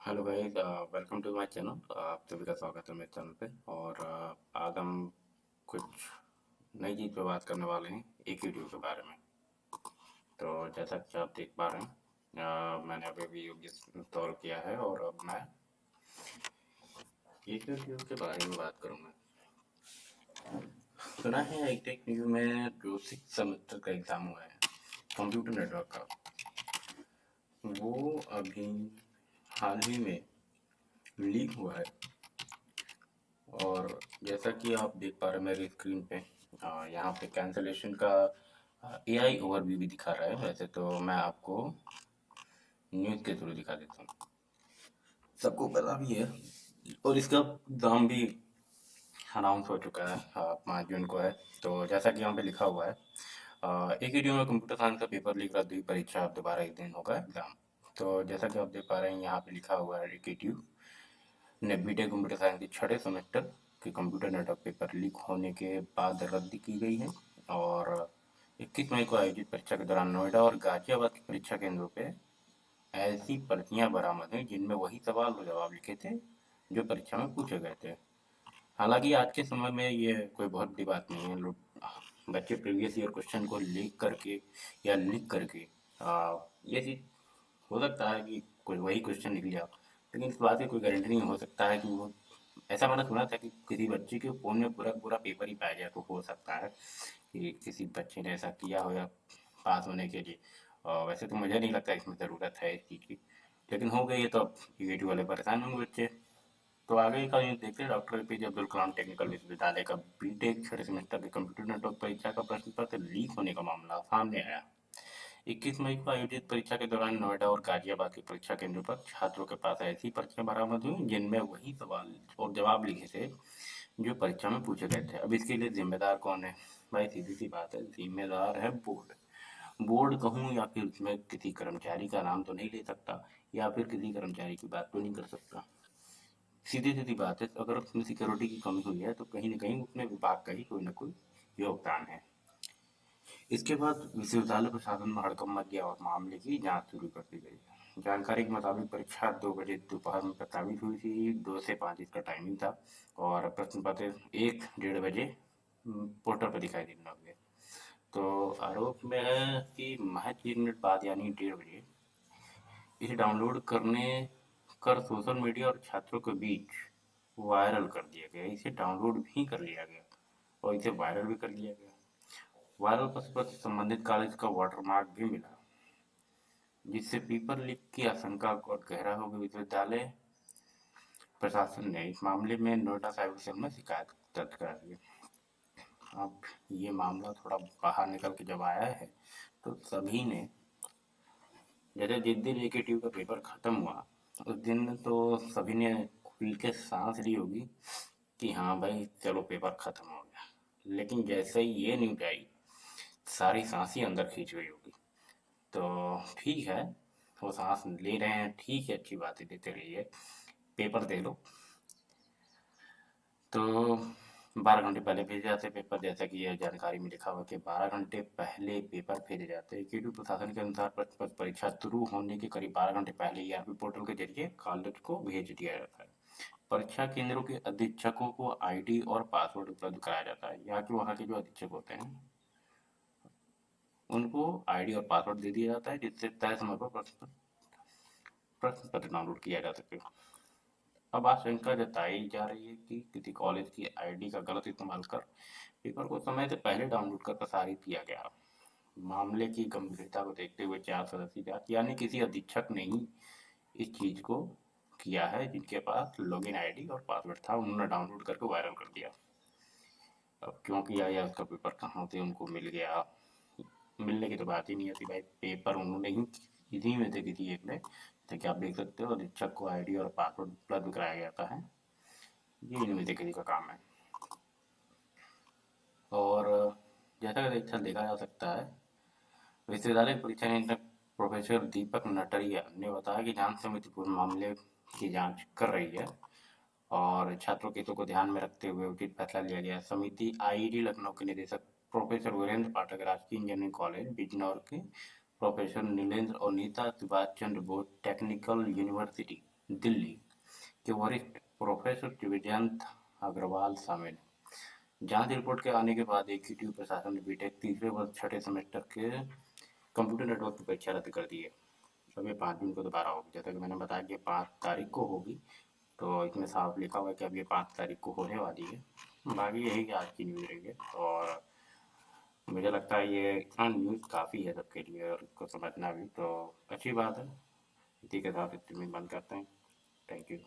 Hello guys, welcome to my channel. आप सभी का स्वागत है मेरे चैनल पे। और आज हम कुछ नई चीज़ पे बात करने वाले हैं, एक वीडियो के बारे में। तो जैसा कि आप देख पा रहे हैं, मैंने अभी भी इंस्टॉल किया है और अब मैं एक वीडियो के बारे में बात करूँगा। सुना है हाईटेक न्यू में जो 6 सेमेस्टर का एग्ज़ाम हुआ है कंप्यूटर नेटवर्क का, वो अभी हाल ही में लीक हुआ है। और जैसा कि आप देख पा रहे हैं मेरी स्क्रीन पे, यहाँ पे कैंसलेशन का एआई ओवरव्यू भी दिखा रहा है। वैसे तो मैं आपको न्यूज़ के थ्रू दिखा देता हूँ, सबको पता भी है। और इसका दाम भी अनाउंस हो चुका है, 5 जून को है। तो जैसा कि यहाँ पे लिखा हुआ है, एक वीडियो में कंप्यूटर साइंस का पेपर लीक रद्द हुई, परीक्षा अब दोबारा एक दिन होगा एग्जाम। तो जैसा कि आप देख पा रहे हैं, यहाँ पे लिखा हुआ है एकेटीयू ने बीटेक कंप्यूटर साइंस के 6ठे सेमेस्टर के कंप्यूटर नेटवर्क पेपर लीक होने के बाद रद्द की गई है। और 21 मई को आयोजित परीक्षा के दौरान नोएडा और गाजियाबाद की परीक्षा केंद्रों पे ऐसी पर्चियां बरामद हुई जिनमें वही सवाल और जवाब लिखे थे जो परीक्षा में पूछे गए थे। हालांकि आज के समय में ये कोई बहुत बड़ी बात नहीं है। लोग बच्चे प्रीवियस ईयर क्वेश्चन को लीक करके या लिख करके, ये चीज हो सकता है कि कोई वही क्वेश्चन लिख लिया, लेकिन इस बात की कोई गारंटी नहीं हो सकता है कि वो, ऐसा मैंने सुना था कि किसी बच्चे के फोन में पूरा पूरा पेपर ही पाया जाए। तो हो सकता है कि किसी बच्चे ने ऐसा किया हो या पास होने के लिए। वैसे तो मुझे नहीं लगता इसमें ज़रूरत है इस चीज़ की, लेकिन हो गई है तो अब यूएटी वाले परेशान होंगे बच्चे। तो आगे का न्यूज़ देखते हैं। Doctor APJ Abdul Kalam technical विश्वविद्यालय का बीटेक 6ठे सेमेस्टर के कंप्यूटर नेटवर्क परीक्षा का प्रश्न पत्र लीक होने का मामला सामने आया। 21 मई को आयोजित परीक्षा के दौरान नोएडा और गाजियाबाद की परीक्षा केंद्रों पर छात्रों के पास ऐसी पर्चियां बरामद हुई जिनमें वही सवाल और जवाब लिखे थे जो परीक्षा में पूछे गए थे। अब इसके लिए जिम्मेदार कौन है? भाई सीधी सी बात है, जिम्मेदार है बोर्ड। बोर्ड कहूँ या फिर उसमें किसी कर्मचारी का नाम तो नहीं ले सकता, या फिर किसी कर्मचारी की बात तो नहीं कर सकता। सीधी सीधी बात है, अगर उसमें सिक्योरिटी की कमी हुई है तो कहीं ना कहीं उसमें विभाग का ही कोई ना कोई योगदान है। इसके बाद विश्वविद्यालय प्रशासन में हड़कंप मच गया और मामले की जांच शुरू कर दी गई। जानकारी के मुताबिक परीक्षा 2 बजे दोपहर में प्रस्तावित हुई थी, 2 से 5 इसका टाइमिंग था। और प्रश्न पत्र 1 डेढ़ बजे पोर्टल पर दिखाई देने लगे। तो आरोप में है कि महज 3 मिनट बाद यानी 1:30 बजे इसे डाउनलोड करने कर सोशल मीडिया और छात्रों के बीच वायरल कर दिया गया। इसे डाउनलोड भी कर लिया गया और इसे वायरल भी कर लिया गया। वायरल पत्र पर संबंधित कॉलेज का वाटरमार्क भी मिला, जिससे पेपर लीक की आशंका और गहरा हो गई। विश्वविद्यालय प्रशासन ने इस मामले में नोएडा साइबर सेल में शिकायत दर्ज करा दी। अब ये मामला थोड़ा बाहर निकल के जब आया है तो सभी ने, जैसे जिस दिन एकेटीयू का पेपर खत्म हुआ उस दिन तो सभी ने खुल के सांस ली होगी कि हाँ भाई चलो पेपर खत्म हो गया। लेकिन जैसे ही ये न्यूज आई, सारी सांस ही अंदर खींच गई होगी। तो ठीक है, वो सांस ले रहे हैं, ठीक है, अच्छी बात है, देते रहिए, पेपर दे लो। तो 12 घंटे पहले भेजे जाते पेपर, जैसा कि यह जानकारी में लिखा हुआ कि 12 घंटे पहले पेपर भेजे जाते हैं। क्योंकि प्रशासन के अनुसार परीक्षा शुरू होने के करीब 12 घंटे पहले ईआरपी पोर्टल के जरिए कॉलेज को भेज दिया जाता है। परीक्षा केंद्रों के अधीक्षकों को आईडी और पासवर्ड उपलब्ध कराया जाता है। यहाँ के वहाँ के जो अधीक्षक होते हैं उनको आईडी और पासवर्ड दे दिया जाता है, जिससे तय समय पर प्रश्न पत्र डाउनलोड किया जा सके। अब आशंका जताई जा रही है कि किसी कॉलेज की आईडी का गलत इस्तेमाल कर पेपर को समय से पहले डाउनलोड कर प्रसारित किया गया। मामले की गंभीरता को देखते हुए 4 सदस्यीय जांच, यानी किसी अधीक्षक ने ही इस चीज को किया है, जिनके पास लॉगिन आईडी और पासवर्ड था, उन्होंने डाउनलोड करके वायरल कर दिया। अब क्यों किया या उसका पेपर कहाँ से उनको मिल गया, मिलने की तो बात ही नहीं आती भाई। पेपर उन्होंने ही इन्हीं में से किसी एक ने, जैसे आप देख सकते हो, अधीक्षक को आईडी और पासवर्ड उपलब्ध कराया जाता है। ये इनमें से किसी का काम है। और जैसा कि देखा जा सकता है, विश्वविद्यालय परीक्षा नियंत्रक प्रोफेसर दीपक नटरिया ने बताया कि जांच समिति पूरे मामले की जांच कर रही है और छात्रों के हितों को ध्यान में रखते हुए उचित फैसला लिया गया। समिति आईआईटी लखनऊ के निदेशक प्रोफेसर वीरेंद्र पाठक, राजकीय इंजीनियरिंग कॉलेज बिजनौर के प्रोफेसर नीलेंद्र और नीता सुभाष चंद्र बोस टेक्निकल यूनिवर्सिटी दिल्ली के वरिष्ठ प्रोफेसर दिव्यांत अग्रवाल शामिल हैं। जांच रिपोर्ट के आने के बाद एग्जीक्यूटिव प्रशासन ने बीटेक तीसरे वर्ष छठे सेमेस्टर के कंप्यूटर नेटवर्क की परीक्षा रद्द कर दी है। अब ये 5 जून को दोबारा होगी। जैसा कि मैंने बताया कि 5 तारीख को होगी, तो इसमें साफ लिखा हुआ है कि अब ये 5 तारीख को होने वाली है। बाकी यही कि आज की न्यूज़ रही है, और मुझे लगता है ये इतना न्यूज़ काफ़ी है सबके लिए, और इसको समझना भी तो अच्छी बात है। इसी के साथ स्ट्रीमिंग बंद करते हैं। Thank you.